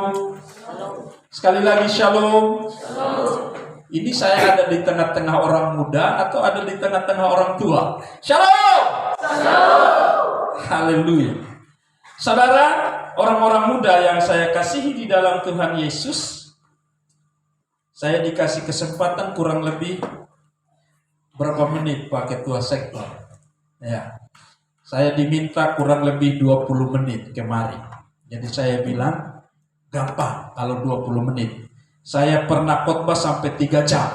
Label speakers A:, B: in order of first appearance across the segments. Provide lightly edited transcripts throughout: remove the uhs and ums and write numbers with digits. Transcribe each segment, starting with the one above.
A: Shalom. Sekali lagi shalom. Ini saya ada di tengah-tengah orang muda atau ada di tengah-tengah orang tua? Shalom. Haleluya. Saudara, orang-orang muda yang saya kasihi di dalam Tuhan Yesus, saya dikasih kesempatan kurang lebih berapa menit Pak Ketua Sektor? Ya. Saya diminta kurang lebih 20 menit kemarin. Jadi saya bilang, gampang kalau 20 menit. Saya pernah khotbah sampai 3 jam.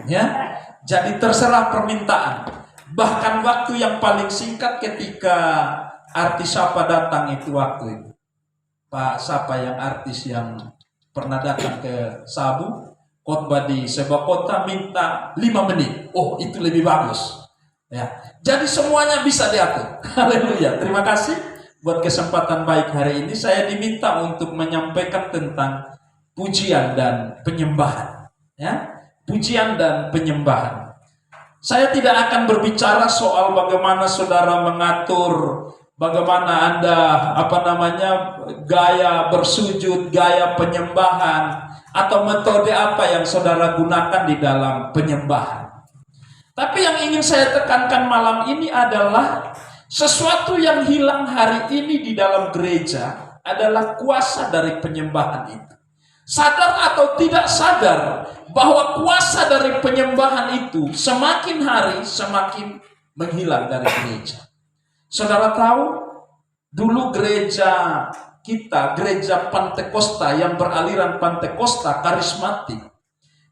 A: Ya. Jadi terserah permintaan. Bahkan waktu yang paling singkat ketika artis siapa datang itu waktu itu. Pak siapa yang artis yang pernah datang ke Sabu, khotbah di sebuah kota minta 5 menit. Oh, itu lebih bagus. Ya, jadi semuanya bisa diatur. Haleluya. Terima kasih buat kesempatan baik hari ini. Saya diminta untuk menyampaikan tentang pujian dan penyembahan. Ya, pujian dan penyembahan. Saya tidak akan berbicara soal bagaimana saudara mengatur, bagaimana Anda gaya bersujud, gaya penyembahan, atau metode apa yang saudara gunakan di dalam penyembahan. Tapi yang ingin saya tekankan malam ini adalah sesuatu yang hilang hari ini di dalam gereja adalah kuasa dari penyembahan itu. Sadar atau tidak sadar bahwa kuasa dari penyembahan itu semakin hari semakin menghilang dari gereja. Saudara tahu, dulu gereja kita, gereja Pantekosta yang beraliran Pantekosta karismatik,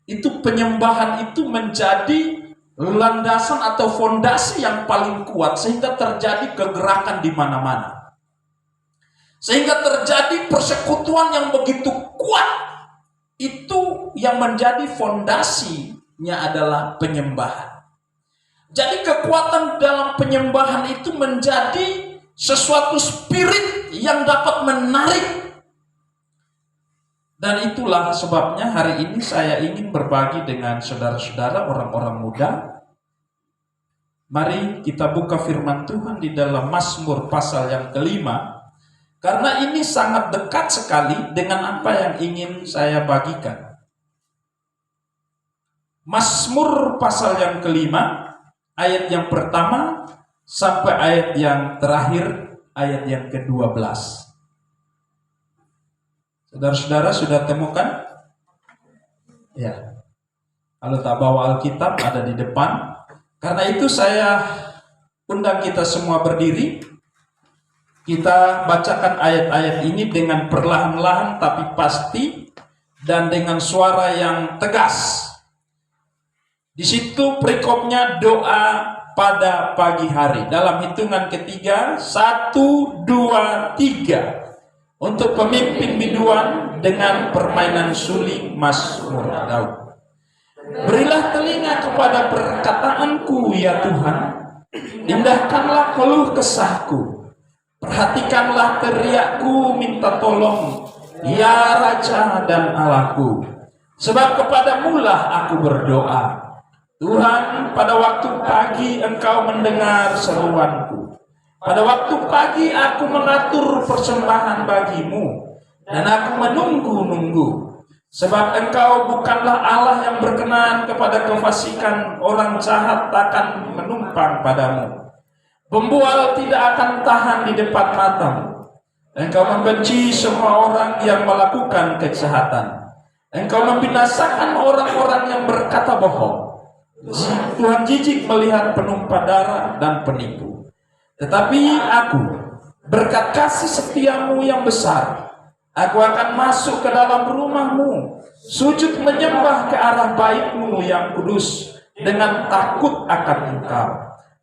A: itu penyembahan itu menjadi landasan atau fondasi yang paling kuat sehingga terjadi kegerakan di mana-mana. Sehingga terjadi persekutuan yang begitu kuat. Itu yang menjadi fondasinya adalah penyembahan. Jadi kekuatan dalam penyembahan itu menjadi sesuatu spirit yang dapat menarik. Dan itulah sebabnya hari ini saya ingin berbagi dengan saudara-saudara orang-orang muda. Mari kita buka firman Tuhan di dalam Mazmur pasal yang kelima. Karena ini sangat dekat sekali dengan apa yang ingin saya bagikan. Mazmur pasal yang kelima, ayat yang pertama sampai ayat yang terakhir, ayat yang ke-12. Saudara-saudara sudah temukan? Ya. Kalau tak bawa Alkitab ada di depan. Karena itu saya undang kita semua berdiri. Kita bacakan ayat-ayat ini dengan perlahan-lahan tapi pasti dan dengan suara yang tegas. Di situ perikopnya doa pada pagi hari. Dalam hitungan ketiga, 1, 2, 3. Untuk pemimpin biduan dengan permainan suling Mazmur Daud. Berilah telinga kepada perkataanku ya Tuhan. Indahkanlah keluh kesahku. Perhatikanlah teriakku minta tolong ya Raja dan Allahku. Sebab kepadamulah aku berdoa. Tuhan, pada waktu pagi Engkau mendengar seruanku. Pada waktu pagi aku mengatur persembahan bagimu dan aku menunggu-nunggu. Sebab Engkau bukanlah Allah yang berkenan kepada kefasikan, orang jahat takkan menumpang padamu. Pembual tidak akan tahan di depan matamu. Engkau membenci semua orang yang melakukan kejahatan. Engkau membinasakan orang-orang yang berkata bohong. Tuhan jijik melihat penumpah darah dan penipu. Tetapi aku, berkat kasih setiamu yang besar, aku akan masuk ke dalam rumahmu, sujud menyembah ke arah baitmu yang kudus, dengan takut akan Engkau.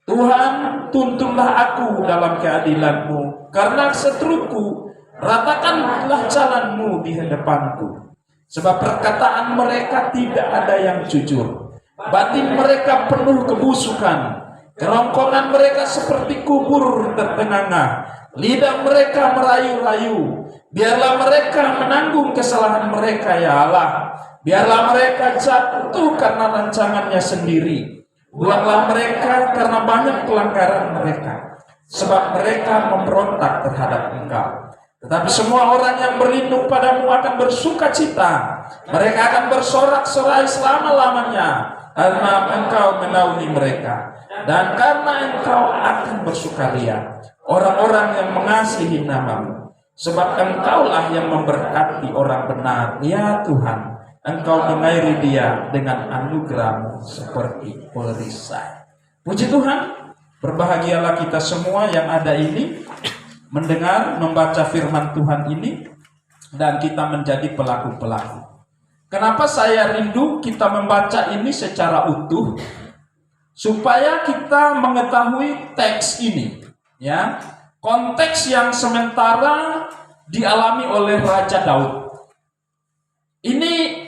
A: Tuhan, tuntunlah aku dalam keadilanmu, karena seteruku, ratakanlah jalanmu di hadapanku. Sebab perkataan mereka tidak ada yang jujur, batin mereka penuh kebusukan. Kerongkongan mereka seperti kubur tertengah-engah. Lidah mereka merayu-rayu. Biarlah mereka menanggung kesalahan mereka ya Allah. Biarlah mereka jatuh karena rancangannya sendiri. Buanglah mereka karena banyak pelanggaran mereka. Sebab mereka memberontak terhadap Engkau. Tetapi semua orang yang berlindung padamu akan bersuka cita. Mereka akan bersorak-sorai selama-lamanya, karena engkau menaungi mereka. Dan karena engkau akan bersukaria orang-orang yang mengasihi namamu. Sebab engkaulah yang memberkati orang benar. Ya Tuhan, engkau mengairi dia dengan anugerah-Mu seperti perisai. Puji Tuhan, berbahagialah kita semua yang ada ini, mendengar, membaca firman Tuhan ini, dan kita menjadi pelaku-pelaku. Kenapa saya rindu kita membaca ini secara utuh? Supaya kita mengetahui teks ini, ya, konteks yang sementara dialami oleh Raja Daud. Ini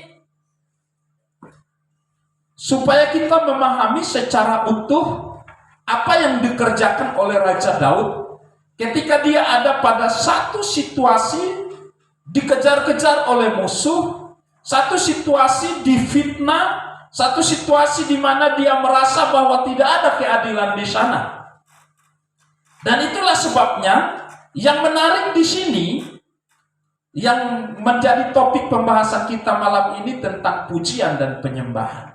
A: supaya kita memahami secara utuh apa yang dikerjakan oleh Raja Daud ketika dia ada pada satu situasi dikejar-kejar oleh musuh, satu situasi difitnah, satu situasi di mana dia merasa bahwa tidak ada keadilan di sana. Dan itulah sebabnya yang menarik di sini, yang menjadi topik pembahasan kita malam ini tentang pujian dan penyembahan.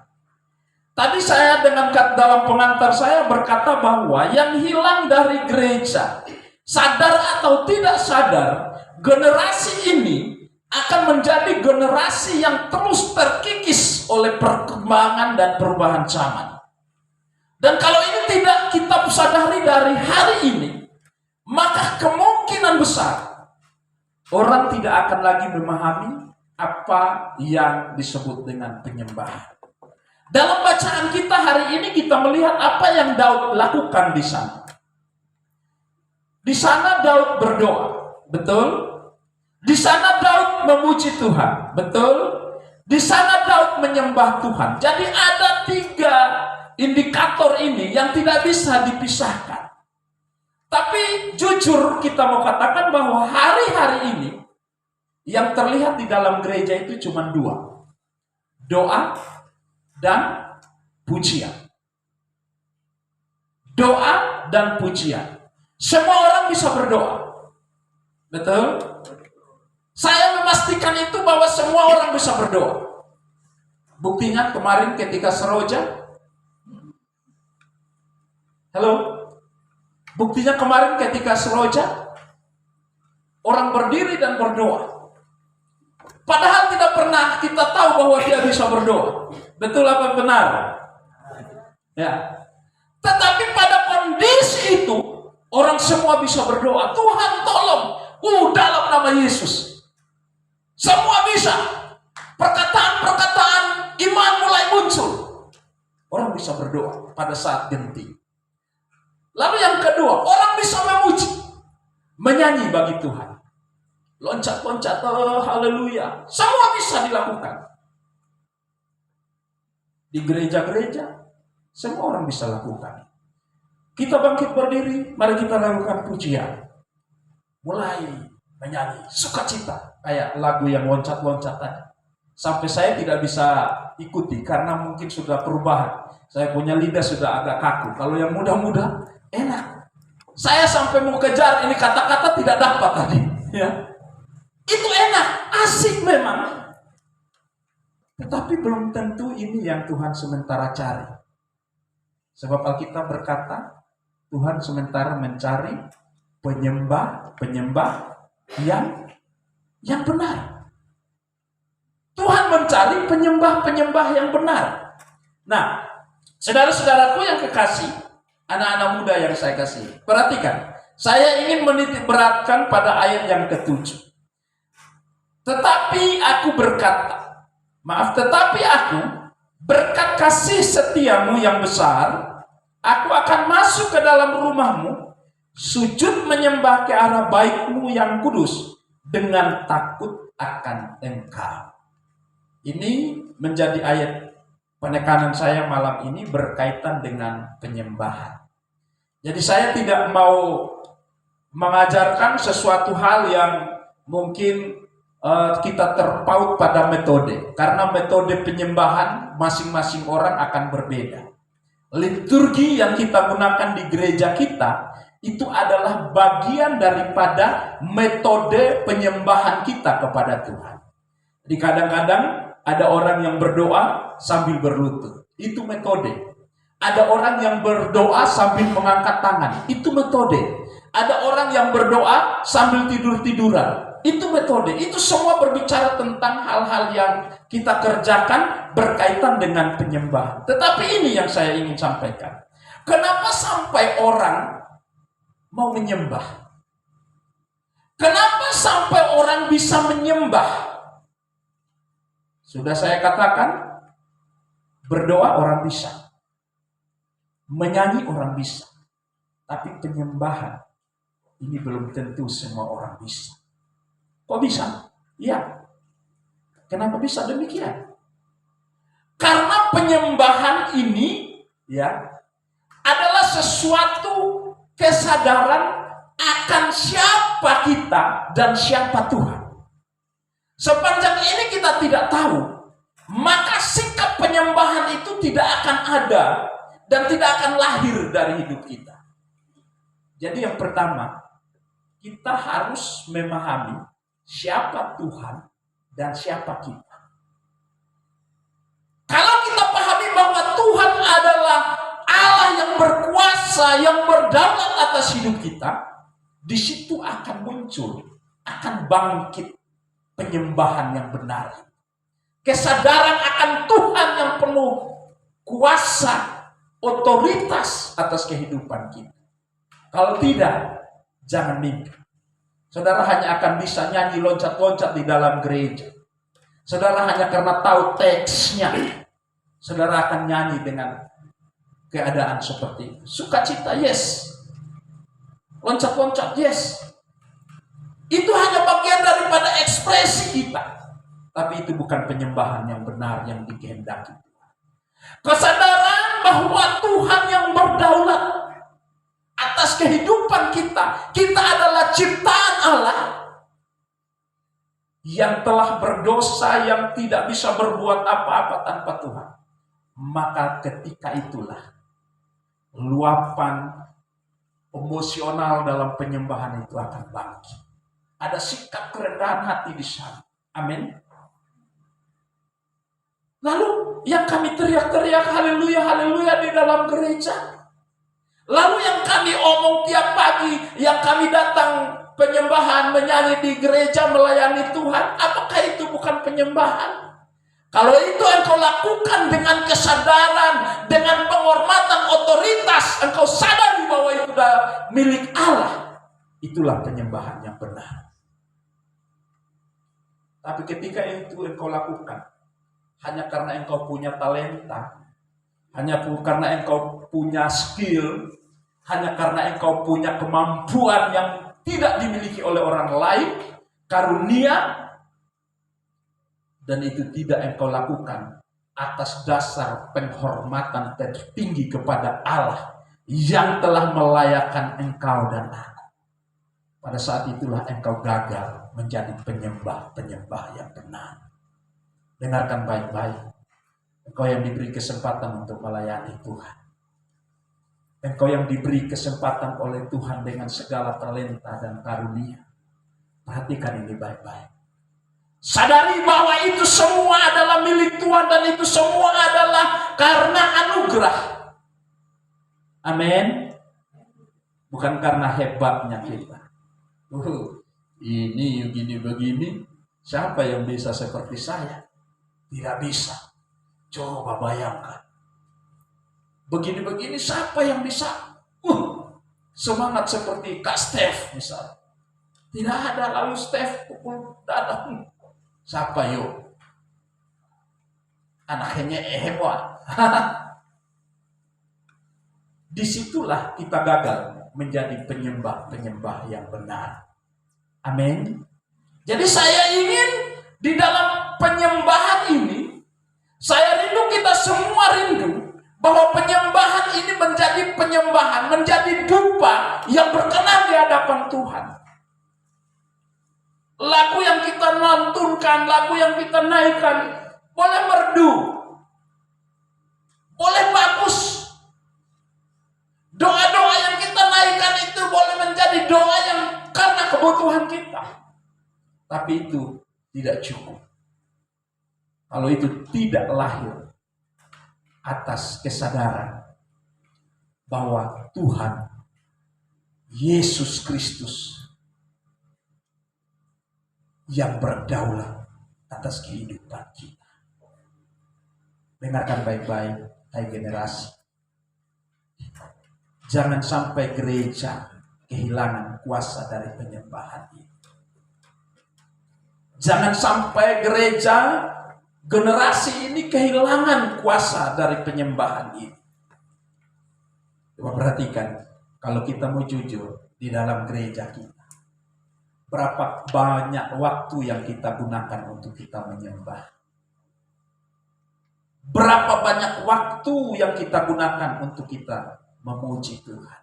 A: Tadi saya dalam pengantar saya berkata bahwa yang hilang dari gereja, sadar atau tidak sadar, generasi ini akan menjadi generasi yang terus terkikis oleh perkembangan dan perubahan zaman. Dan kalau ini tidak kita sadari dari hari ini, maka kemungkinan besar orang tidak akan lagi memahami apa yang disebut dengan penyembahan. Dalam bacaan kita hari ini kita melihat apa yang Daud lakukan di sana. Di sana Daud berdoa, betul? Di sana Daud memuji Tuhan, betul? Di sana Daud menyembah Tuhan. Jadi ada 3 indikator ini yang tidak bisa dipisahkan. Tapi jujur kita mau katakan bahwa hari-hari ini yang terlihat di dalam gereja itu cuma 2. Doa dan pujian. Doa dan pujian. Semua orang bisa berdoa. Betul? Saya memastikan itu bahwa semua orang bisa berdoa. Buktinya kemarin ketika seroja. Halo? Buktinya kemarin ketika seroja, orang berdiri dan berdoa. Padahal tidak pernah kita tahu bahwa dia bisa berdoa. Betul apa benar? Ya. Tetapi pada kondisi itu, orang semua bisa berdoa. Tuhan tolong, dalam nama Yesus. Semua bisa. Perkataan-perkataan iman mulai muncul. Orang bisa berdoa pada saat genting. Lalu yang kedua, orang bisa memuji, menyanyi bagi Tuhan. Loncat-loncat, haleluya. Semua bisa dilakukan. Di gereja-gereja, semua orang bisa lakukan. Kita bangkit berdiri, mari kita lakukan pujian. Mulai menyanyi, sukacita. Kayak lagu yang loncat-loncat tadi. Sampai saya tidak bisa ikuti karena mungkin sudah perubahan. Saya punya lidah sudah agak kaku. Kalau yang muda-muda, enak. Saya sampai mau kejar ini kata-kata tidak dapat tadi. Ya. Itu enak, asik memang. Tetapi belum tentu ini yang Tuhan sementara cari. Sebab Alkitab berkata, Tuhan sementara mencari penyembah yang benar. Tuhan mencari penyembah yang benar. Nah, saudara-saudaraku yang kekasih, anak-anak muda yang saya kasih, perhatikan. Saya ingin menitik beratkan pada ayat yang ke-7. Tetapi aku berkat kasih setiamu yang besar, aku akan masuk ke dalam rumahmu, sujud menyembah ke arah baitmu yang kudus, dengan takut akan engkau. Ini menjadi ayat penekanan saya malam ini berkaitan dengan penyembahan. Jadi saya tidak mau mengajarkan sesuatu hal yang mungkin kita terpaut pada metode. Karena metode penyembahan masing-masing orang akan berbeda. Liturgi yang kita gunakan di gereja kita Itu adalah bagian daripada metode penyembahan kita kepada Tuhan. Jadi kadang-kadang ada orang yang berdoa sambil berlutut. Itu metode. Ada orang yang berdoa sambil mengangkat tangan. Itu metode. Ada orang yang berdoa sambil tidur-tiduran. Itu metode. Itu semua berbicara tentang hal-hal yang kita kerjakan berkaitan dengan penyembahan. Tetapi ini yang saya ingin sampaikan. Kenapa sampai orang mau menyembah? Kenapa sampai orang bisa menyembah? Sudah saya katakan, berdoa orang bisa, menyanyi orang bisa, tapi penyembahan ini belum tentu semua orang bisa. Kok bisa? Ya. Kenapa bisa demikian? Karena penyembahan ini ya adalah sesuatu kesadaran akan siapa kita dan siapa Tuhan. Sepanjang ini kita tidak tahu, maka sikap penyembahan itu tidak akan ada dan tidak akan lahir dari hidup kita. Jadi yang pertama, kita harus memahami siapa Tuhan dan siapa kita. Kalau kita pahami bahwa Tuhan adalah Allah yang berkuasa, yang berdaulat atas hidup kita, di situ akan muncul, akan bangkit penyembahan yang benar. Kesadaran akan Tuhan yang penuh kuasa, otoritas atas kehidupan kita. Kalau tidak, jangan mimpi. Saudara hanya akan bisa nyanyi loncat-loncat di dalam gereja. Saudara hanya karena tahu teksnya, saudara akan nyanyi dengan keadaan seperti itu. Sukacita, yes. Loncat-loncat, yes. Itu hanya bagian daripada ekspresi kita. Tapi itu bukan penyembahan yang benar yang dikehendaki. Kesadaran bahwa Tuhan yang berdaulat atas kehidupan kita. Kita adalah ciptaan Allah yang telah berdosa, yang tidak bisa berbuat apa-apa tanpa Tuhan. Maka ketika itulah luapan emosional dalam penyembahan itu akan bangkit. Ada sikap kerendahan hati di sana. Amin. Lalu yang kami teriak-teriak haleluya, haleluya di dalam gereja. Lalu yang kami omong tiap pagi, yang kami datang penyembahan, menyanyi di gereja, melayani Tuhan. Apakah itu bukan penyembahan? Kalau itu engkau lakukan dengan kesadaran, dengan penghormatan otoritas, engkau sadari bahwa itu adalah milik Allah, itulah penyembahan yang benar. Tapi ketika itu engkau lakukan hanya karena engkau punya talenta, hanya karena engkau punya skill, hanya karena engkau punya kemampuan yang tidak dimiliki oleh orang lain, karunia, dan itu tidak engkau lakukan atas dasar penghormatan tertinggi kepada Allah yang telah melayakkan engkau dan aku. Pada saat itulah engkau gagal menjadi penyembah-penyembah yang benar. Dengarkan baik-baik. Engkau yang diberi kesempatan untuk melayani Tuhan. Engkau yang diberi kesempatan oleh Tuhan dengan segala talenta dan karunia. Perhatikan ini baik-baik. Sadari bahwa itu semua adalah milik Tuhan dan itu semua adalah karena anugerah. Amin. Bukan karena hebatnya kita. Ini begini, siapa yang bisa seperti saya? Tidak bisa. Coba bayangkan. Begini-begini, siapa yang bisa? Semangat seperti Kak Steph misalnya. Tidak ada, lalu Steph pukul dada. Siapa yuk? Anaknya hebat. Disitulah kita gagal menjadi penyembah-penyembah yang benar. Amin. Jadi saya ingin di dalam penyembahan ini, saya rindu, kita semua rindu bahwa penyembahan ini menjadi penyembahan, menjadi dupa yang berkenan di hadapan Tuhan. Lagu yang kita lantunkan, lagu yang kita naikkan, boleh merdu, boleh bagus. Doa-doa yang kita naikkan itu boleh menjadi doa yang karena kebutuhan kita. Tapi itu tidak cukup. Kalau itu tidak lahir atas kesadaran bahwa Tuhan Yesus Kristus yang berdaulat atas kehidupan kita. Dengarkan baik-baik, hai generasi. Jangan sampai gereja kehilangan kuasa dari penyembahan ini. Jangan sampai gereja, generasi ini kehilangan kuasa dari penyembahan ini. Coba perhatikan, kalau kita mau jujur di dalam gereja kita, berapa banyak waktu yang kita gunakan untuk kita menyembah? Berapa banyak waktu yang kita gunakan untuk kita memuji Tuhan?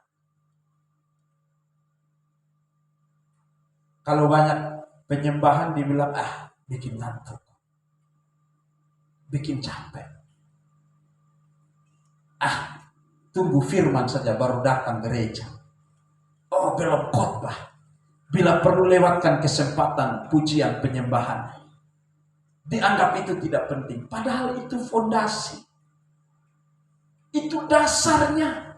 A: Kalau banyak penyembahan dibilang, bikin ngantuk, bikin capek. Tunggu firman saja baru datang gereja. Oh, belum khotbah. Bila perlu lewatkan kesempatan pujian penyembahan. Dianggap itu tidak penting. Padahal itu fondasi. Itu dasarnya.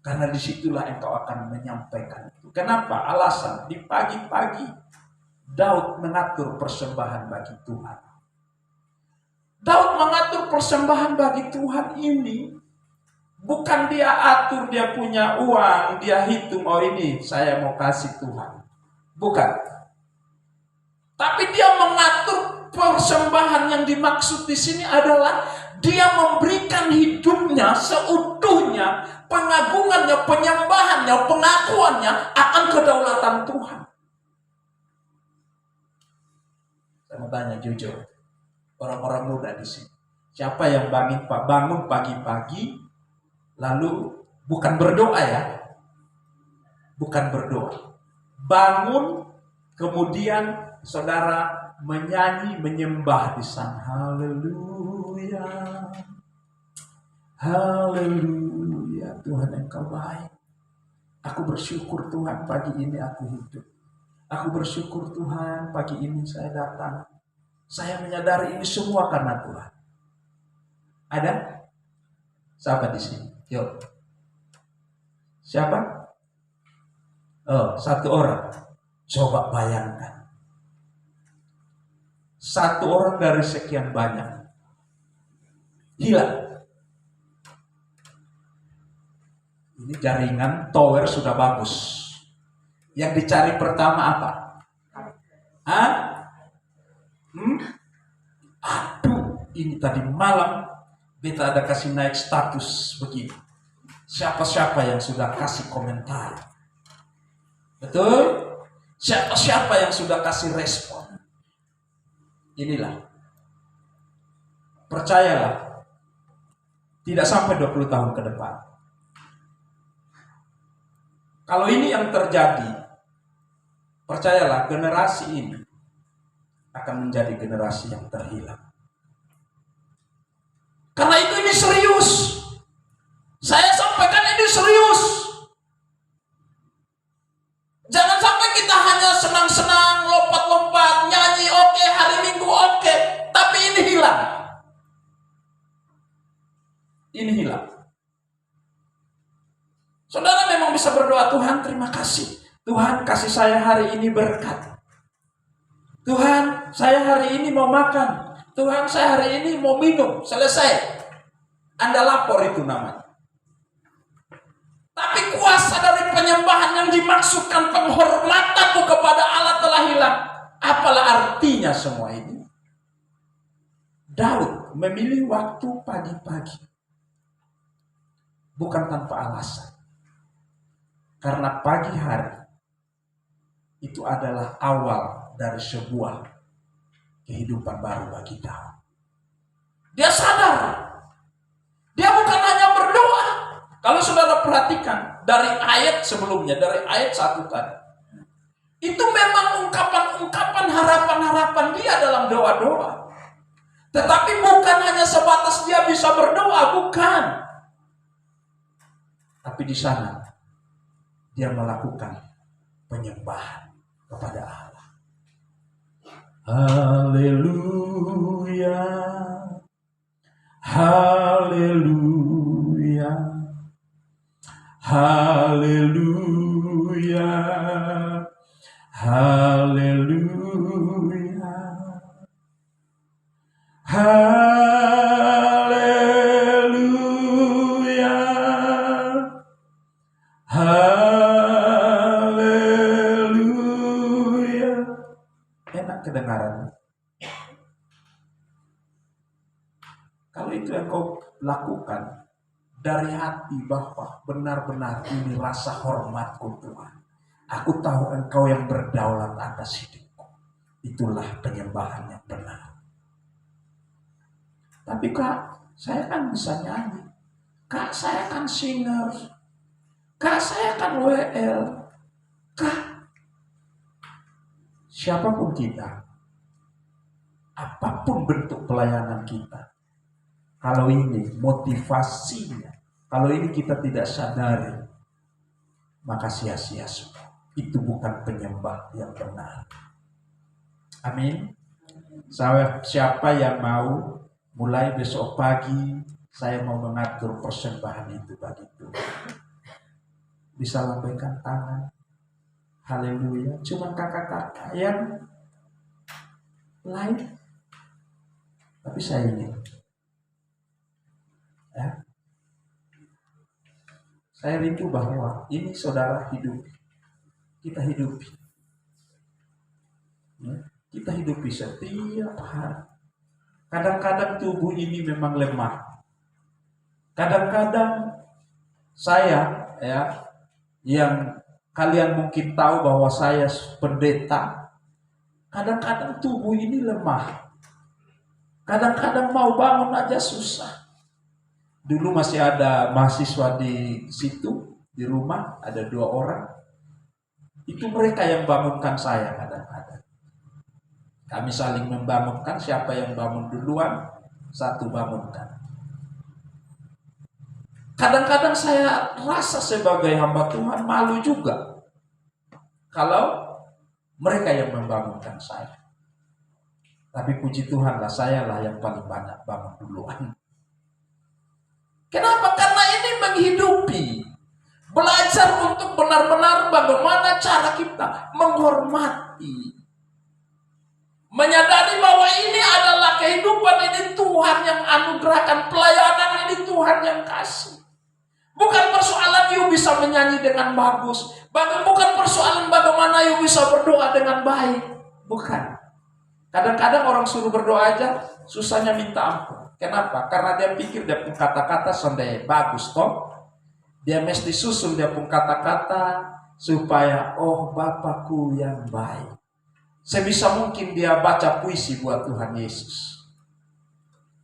A: Karena disitulah engkau akan menyampaikan itu. Kenapa? Alasan di pagi-pagi Daud mengatur persembahan bagi Tuhan. Daud mengatur persembahan bagi Tuhan ini bukan dia atur, dia punya uang, dia hitung, oh ini saya mau kasih Tuhan. Bukan. Tapi dia mengatur persembahan yang dimaksud di sini adalah dia memberikan hidupnya seutuhnya, pengagungannya, penyembahannya, pengakuannya akan kedaulatan Tuhan. Saya mau tanya jujur, orang-orang muda di sini, siapa yang bangun pagi-pagi lalu bukan berdoa ya, bukan berdoa, bangun kemudian saudara menyanyi, menyembah di sana, haleluya, haleluya, Tuhan engkau baik. Aku bersyukur Tuhan pagi ini aku hidup. Aku bersyukur Tuhan pagi ini saya datang. Saya menyadari ini semua karena Tuhan. Ada? Siapa di sini? Yuk. Siapa? Oh, satu orang. Coba bayangkan. Satu orang dari sekian banyak hilang. Ini jaringan tower sudah bagus. Yang dicari pertama apa? Aduh, ini tadi malam beta ada kasih naik status begini. Siapa-siapa yang sudah kasih komentar? Betul? Siapa-siapa yang sudah kasih respon? Inilah. Percayalah. Tidak sampai 20 tahun ke depan. Kalau ini yang terjadi, percayalah generasi ini akan menjadi generasi yang terhilang. Karena itu ini serius. Saya sampaikan ini serius. Jangan sampai kita hanya senang-senang, lompat-lompat, nyanyi oke, hari Minggu oke, tapi ini hilang. Ini hilang. Saudara memang bisa berdoa, Tuhan terima kasih. Tuhan kasih saya hari ini berkat. Tuhan saya hari ini mau makan. Tuhan saya hari ini mau minum. Selesai. Anda lapor itu namanya. Tapi kuasa dari penyembahan yang dimaksudkan penghormatanmu kepada Allah telah hilang. Apalah artinya semua ini? Daud memilih waktu pagi-pagi. Bukan tanpa alasan. Karena pagi hari itu adalah awal dari sebuah kehidupan baru bagi Daud. Dia sadar. Dia bukan hanya berdoa. Kalau saudara perhatikan dari ayat sebelumnya, dari ayat 1 tadi. Itu memang ungkapan-ungkapan harapan-harapan dia dalam doa-doa. Tetapi bukan hanya sebatas dia bisa berdoa, bukan. Tapi di sana dia melakukan penyembahan kepada Allah. Haleluya, haleluya, haleluya, haleluya, haleluya, haleluya. Enak kedengaran. Kalau itu yang kau lakukan dari hati bahwa benar-benar ini rasa hormatku Tuhan. Aku tahu Engkau yang berdaulat atas hidupku. Itulah penyembahan yang benar. Tapi Kak, saya kan bisa nyanyi. Kak, saya kan singer. Kak, saya kan WL. Kak, siapapun kita, apapun bentuk pelayanan kita, kalau ini motivasinya, kalau ini kita tidak sadari, maka sia-sia semua. Itu bukan penyembah yang benar. Amin. Siapa yang mau mulai besok pagi, saya mau mengatur persembahan itu bagi Tuhan. Bisa lambaikan tangan. Haleluya. Cuma kakak-kakak yang lain. Tapi saya ingin. Ya. Saya rindu bahwa ini saudara hidup. Kita hidupi. Ya. Kita hidupi setiap hari. Kadang-kadang tubuh ini memang lemah. Kadang-kadang saya yang kalian mungkin tahu bahwa saya pendeta. Kadang-kadang tubuh ini lemah. Kadang-kadang mau bangun aja susah. Dulu masih ada mahasiswa di situ, di rumah, ada 2 orang. Itu mereka yang bangunkan saya kadang-kadang. Kami saling membangunkan, siapa yang bangun duluan, satu bangunkan. Kadang-kadang saya rasa sebagai hamba Tuhan malu juga kalau mereka yang membangunkan saya. Tapi puji Tuhan lah, saya lah yang paling banyak bangun duluan. Kenapa? Karena ini menghidupi. Belajar untuk benar-benar bagaimana cara kita menghormati. Menyadari bahwa ini adalah kehidupan, ini Tuhan yang anugerahkan, pelayanan ini Tuhan yang kasih. Bukan persoalan you bisa menyanyi dengan bagus. Bukan persoalan bagaimana you bisa berdoa dengan baik. Bukan. Kadang-kadang orang suruh berdoa aja, susahnya minta ampun. Kenapa? Karena dia pikir dia pun kata-kata sondai bagus toh. Dia mesti susun dia pun kata-kata supaya Bapakku yang baik. Sebisa mungkin dia baca puisi buat Tuhan Yesus.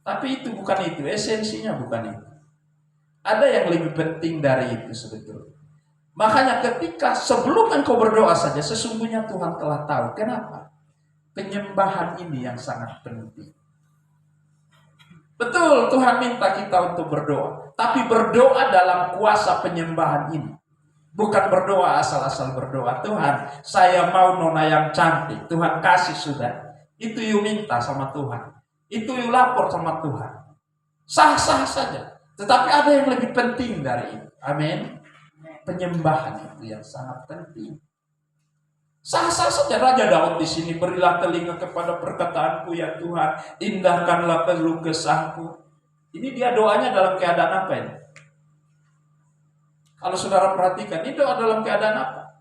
A: Tapi itu bukan itu, esensinya bukan itu. Ada yang lebih penting dari itu sebetulnya. Makanya ketika sebelum engkau berdoa saja, sesungguhnya Tuhan telah tahu. Kenapa? Penyembahan ini yang sangat penting. Betul, Tuhan minta kita untuk berdoa. Tapi berdoa dalam kuasa penyembahan ini. Bukan berdoa asal-asal berdoa. Tuhan, saya mau nona yang cantik. Tuhan kasih sudah. Itu you minta sama Tuhan. Itu you lapor sama Tuhan. Sah-sah saja. Tetapi ada yang lebih penting dari itu. Amin. Penyembahan itu yang sangat penting. Sah-sah saja. Raja Daud di sini, berilah telinga kepada perkataanku ya Tuhan. Indahkanlah keluh kesahku. Ini dia doanya dalam keadaan apa ini? Kalau saudara perhatikan, ini doa dalam keadaan apa?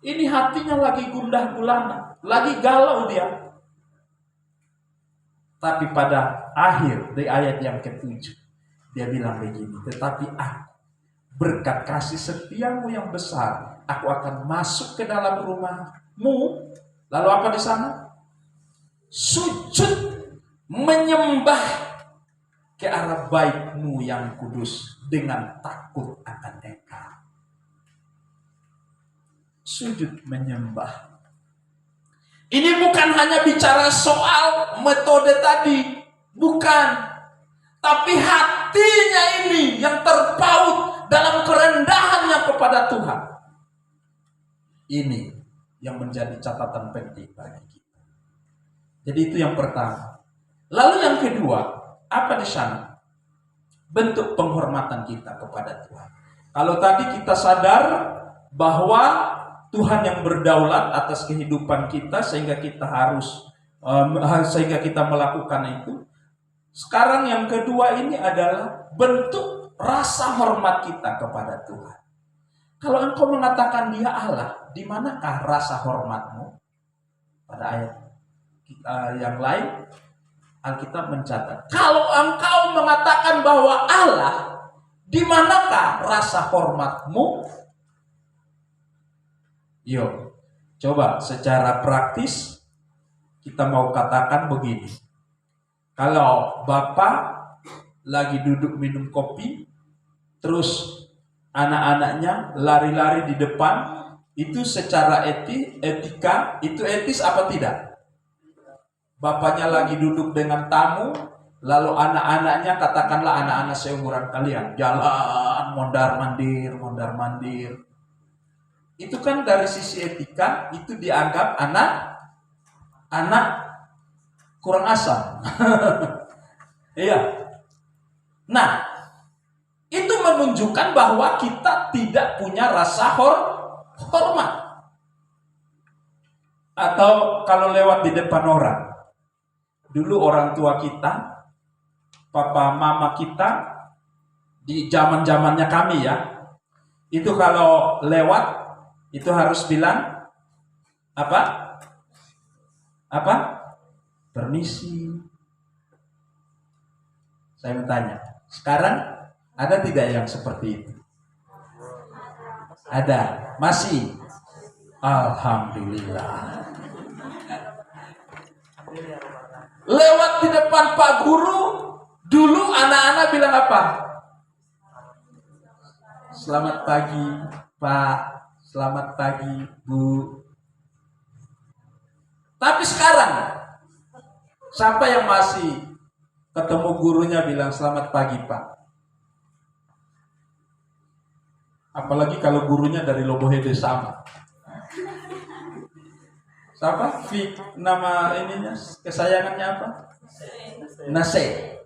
A: Ini hatinya lagi gundah gulana, lagi galau dia. Tapi pada akhir di ayat yang ke-7, dia bilang begini, tetapi aku berkat kasih setiamu yang besar, aku akan masuk ke dalam rumahmu. Lalu apa di sana? Sujud menyembah ke arah baitmu yang kudus dengan takut akan Engkau. Sujud menyembah. Ini bukan hanya bicara soal metode tadi, bukan. Tapi hatinya ini yang terpaut dalam kerendahannya kepada Tuhan. Ini yang menjadi catatan penting bagi kita. Jadi itu yang pertama. Lalu yang kedua, apa di sana? Bentuk penghormatan kita kepada Tuhan. Kalau tadi kita sadar bahwa Tuhan yang berdaulat atas kehidupan kita sehingga kita sehingga kita melakukan itu. Sekarang yang kedua ini adalah bentuk rasa hormat kita kepada Tuhan. Kalau engkau mengatakan Dia Allah, di manakah rasa hormatmu? Pada ayat yang lain Alkitab mencatat, kalau engkau mengatakan bahwa Allah, di manakah rasa hormatmu? Yuk, coba secara praktis kita mau katakan begini. Kalau Bapak lagi duduk minum kopi, terus anak-anaknya lari-lari di depan, itu secara etika, itu etis apa tidak? Bapaknya lagi duduk dengan tamu, lalu anak-anaknya, katakanlah anak-anak seumuran kalian, jalan mondar-mandir. Itu kan dari sisi etika, itu dianggap anak kurang asam. Iya. Nah, itu menunjukkan bahwa kita tidak punya rasa hormat. Atau kalau lewat di depan orang. Dulu orang tua kita, papa mama kita, di zaman-zamannya kami ya, itu kalau lewat, itu harus bilang, apa? Permisi. Saya bertanya, sekarang ada tidak yang seperti itu? Ada, masih. Alhamdulillah. Lewat di depan Pak Guru, dulu anak-anak bilang apa? Selamat pagi Pak, selamat pagi Bu. Tapi sekarang, siapa yang masih ketemu gurunya bilang selamat pagi Pak? Apalagi kalau gurunya dari Lobohede sama. Siapa? Fik, nama ininya, kesayangannya apa? Nase.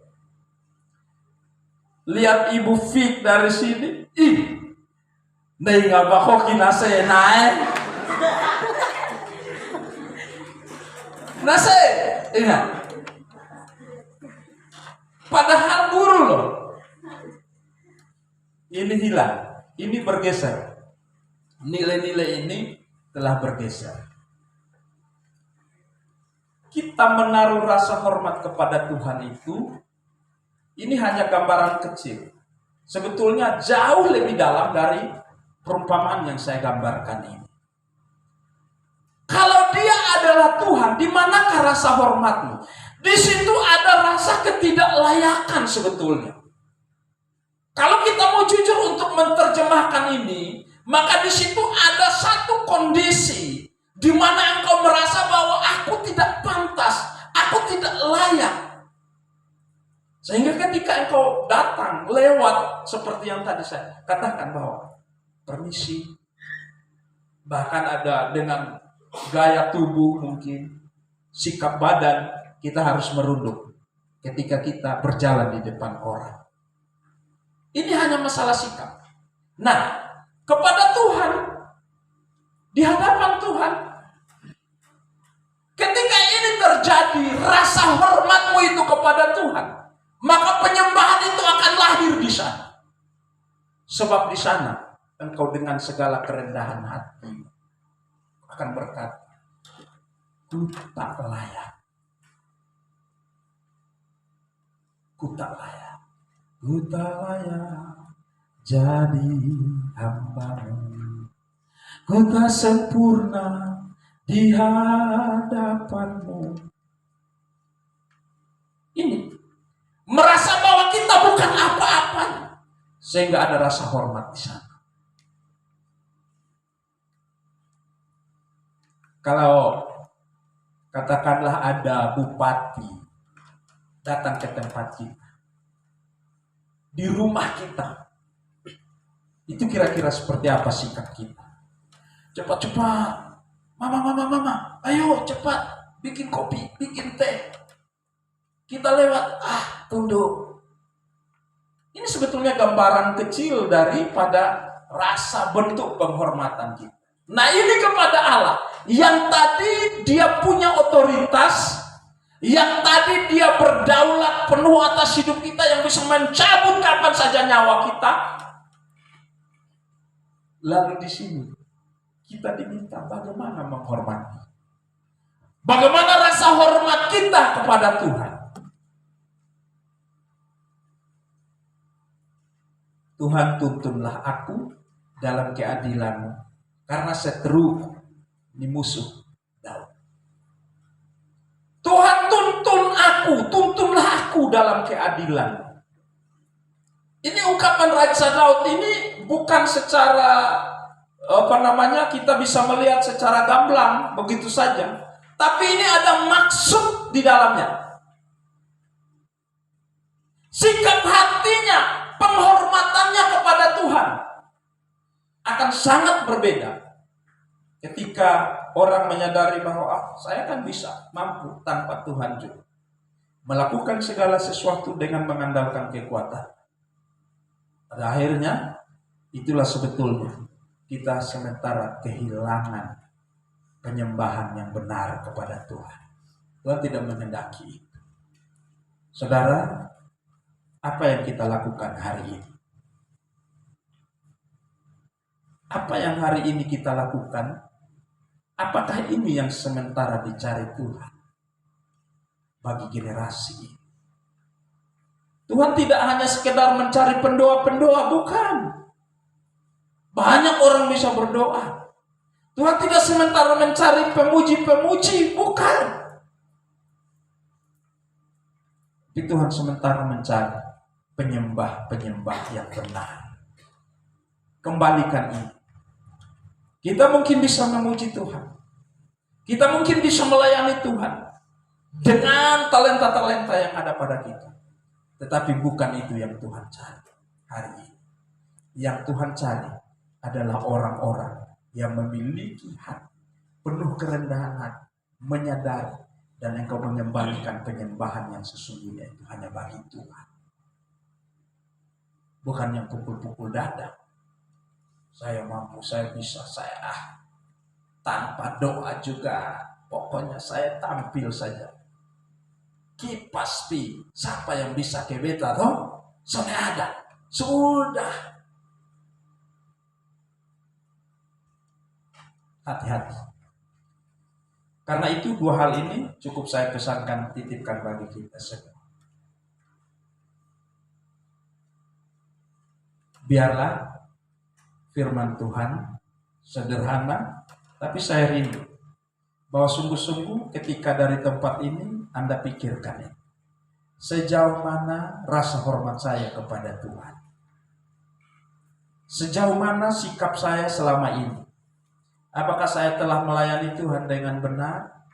A: Lihat Ibu Fik dari sini. Ih, nih nggak bakal Nase naik. Nase, ingat. Padahal guru loh. Ini hilang, ini bergeser. Nilai-nilai ini telah bergeser. Kita menaruh rasa hormat kepada Tuhan itu, ini hanya gambaran kecil. Sebetulnya jauh lebih dalam dari perumpamaan yang saya gambarkan ini. Kalau Dia adalah Tuhan, di manakah rasa hormatmu? Di situ ada rasa ketidaklayakan sebetulnya. Kalau kita mau jujur untuk menerjemahkan ini, maka di situ ada satu kondisi di mana engkau merasa bahwa aku tidak pantas, aku tidak layak. Sehingga ketika engkau datang, lewat, seperti yang tadi saya katakan bahwa permisi, bahkan ada dengan gaya tubuh mungkin, sikap badan, kita harus merunduk ketika kita berjalan di depan orang. Ini hanya masalah sikap. Nah, kepada Tuhan, di hadapan Tuhan, ketika ini terjadi, rasa hormatmu itu kepada Tuhan, maka penyembahan itu akan lahir di sana. Sebab di sana engkau dengan segala kerendahan hati akan berkata, ku tak layak. Ku tak layak. Ku tak layak jadi hamba-Mu. Ku tak sempurna di hadapan-Mu. Ini merasa bahwa kita bukan apa-apanya, sehingga ada rasa hormat di sana. Kalau katakanlah ada bupati datang ke tempat kita, di rumah kita, itu kira-kira seperti apa sikap kita? cepat-cepat, mama, ayo cepat, bikin kopi, bikin teh. Kita lewat, tunduk. Ini sebetulnya gambaran kecil daripada rasa bentuk penghormatan kita. Nah, ini kepada Allah yang tadi dia punya otoritas, yang tadi dia berdaulat penuh atas hidup kita, yang bisa mencabut kapan saja nyawa kita. Lalu di sini kita diminta bagaimana menghormati, bagaimana rasa hormat kita kepada Tuhan. Tuhan, tuntunlah aku dalam keadilan-Mu, karena seteru ini musuh Daud. Tuhan, tuntunlah aku dalam keadilan-Mu. Ini ungkapan Raja Daud ini bukan secara kita bisa melihat secara gamblang begitu saja, tapi ini ada maksud di dalamnya. Sikap hatinya, penghormatannya kepada Tuhan akan sangat berbeda ketika orang menyadari bahwa saya kan bisa, mampu tanpa Tuhan juga melakukan segala sesuatu dengan mengandalkan kekuatan. Pada akhirnya itulah sebetulnya kita sementara kehilangan penyembahan yang benar kepada Tuhan. Tuhan tidak menghendaki itu. Saudara, apa yang kita lakukan hari ini? Apa yang hari ini kita lakukan? Apakah ini yang sementara dicari Tuhan bagi generasi ini? Tuhan tidak hanya sekedar mencari pendoa-pendoa, bukan. Banyak orang bisa berdoa. Tuhan tidak sementara mencari pemuji-pemuji, bukan. Tapi Tuhan sementara mencari penyembah-penyembah yang benar. Kembalikan ini. Kita mungkin bisa memuji Tuhan. Kita mungkin bisa melayani Tuhan dengan talenta-talenta yang ada pada kita. Tetapi bukan itu yang Tuhan cari hari ini. Yang Tuhan cari adalah orang-orang yang memiliki hati penuh kerendahan hati, menyadari dan engkau mengembalikan penyembahan yang sesungguhnya itu hanya bagi Tuhan. Bukan yang pukul-pukul dada. Saya mampu, saya bisa, saya tanpa doa juga. Pokoknya saya tampil saja. Kipas pi, siapa yang bisa ke beta toh? Sudah ada. Sudah. Hati-hati. Karena itu dua hal ini cukup saya pesankan, titipkan bagi kita semua. Biarlah firman Tuhan sederhana, tapi saya rindu bahwa sungguh-sungguh ketika dari tempat ini Anda pikirkan ini. Sejauh mana rasa hormat saya kepada Tuhan? Sejauh mana sikap saya selama ini? Apakah saya telah melayani Tuhan dengan benar?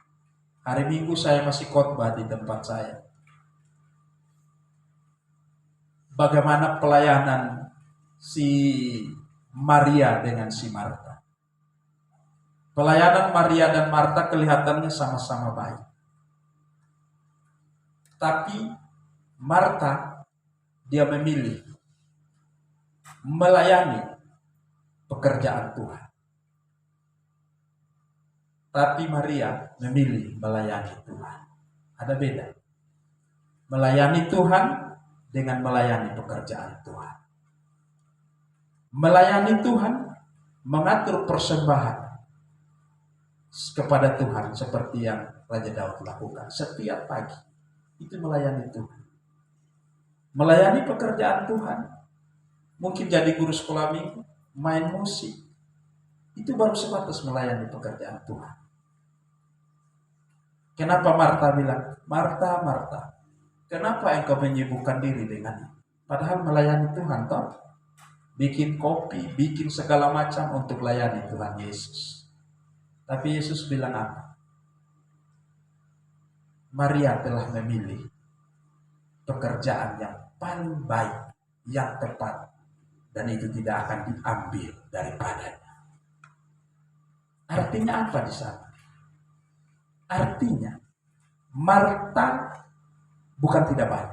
A: Hari Minggu saya masih khotbah di tempat saya. Bagaimana pelayanan si Maria dengan si Marta? Pelayanan Maria dan Marta kelihatannya sama-sama baik. Tapi Marta, dia memilih melayani pekerjaan Tuhan. Tapi Maria memilih melayani Tuhan. Ada beda. Melayani Tuhan dengan melayani pekerjaan Tuhan. Melayani Tuhan, mengatur persembahan kepada Tuhan seperti yang Raja Daud lakukan setiap pagi. Itu melayani Tuhan. Melayani pekerjaan Tuhan, mungkin jadi guru sekolah minggu, main musik, itu baru sebatas melayani pekerjaan Tuhan. Kenapa Marta bilang, Marta, Marta, kenapa engkau menyibukkan diri dengan ini? Padahal melayani Tuhan toh, bikin kopi, bikin segala macam untuk layani Tuhan Yesus. Tapi Yesus bilang apa? Maria telah memilih pekerjaan yang paling baik, yang tepat, dan itu tidak akan diambil daripadanya. Artinya apa di sana? Artinya Marta bukan tidak baik.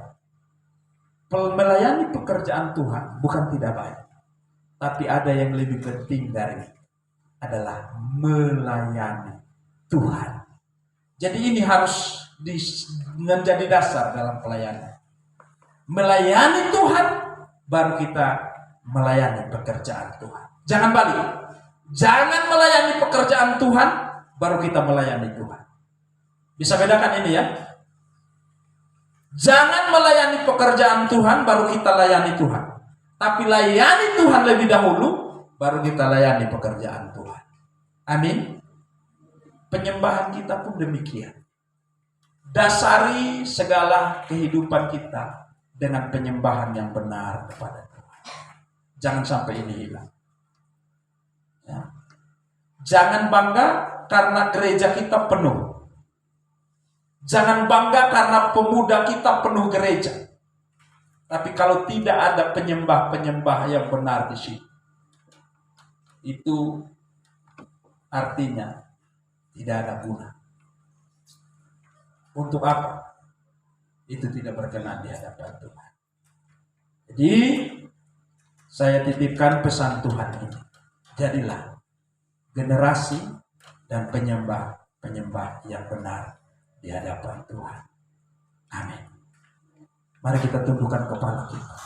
A: Melayani pekerjaan Tuhan bukan tidak baik. Tapi ada yang lebih penting dari adalah melayani Tuhan. Jadi ini harus menjadi dasar dalam pelayanan. Melayani Tuhan, baru kita melayani pekerjaan Tuhan. Jangan balik. Jangan melayani pekerjaan Tuhan, baru kita melayani Tuhan. Bisa bedakan ini ya? Jangan melayani pekerjaan Tuhan, baru kita layani Tuhan. Tapi layani Tuhan lebih dahulu, baru kita layani pekerjaan Tuhan. Amin. Penyembahan kita pun demikian. Dasari segala kehidupan kita dengan penyembahan yang benar kepada Tuhan. Jangan sampai ini hilang. Ya. Jangan bangga karena gereja kita penuh. Jangan bangga karena pemuda kita penuh gereja. Tapi kalau tidak ada penyembah-penyembah yang benar di situ, itu artinya tidak ada guna. Untuk apa? Itu tidak berkenan di hadapan Tuhan. Jadi saya titipkan pesan Tuhan ini. Jadilah generasi dan penyembah-penyembah yang benar di hadapan Tuhan. Amin. Mari kita tundukkan kepala kita.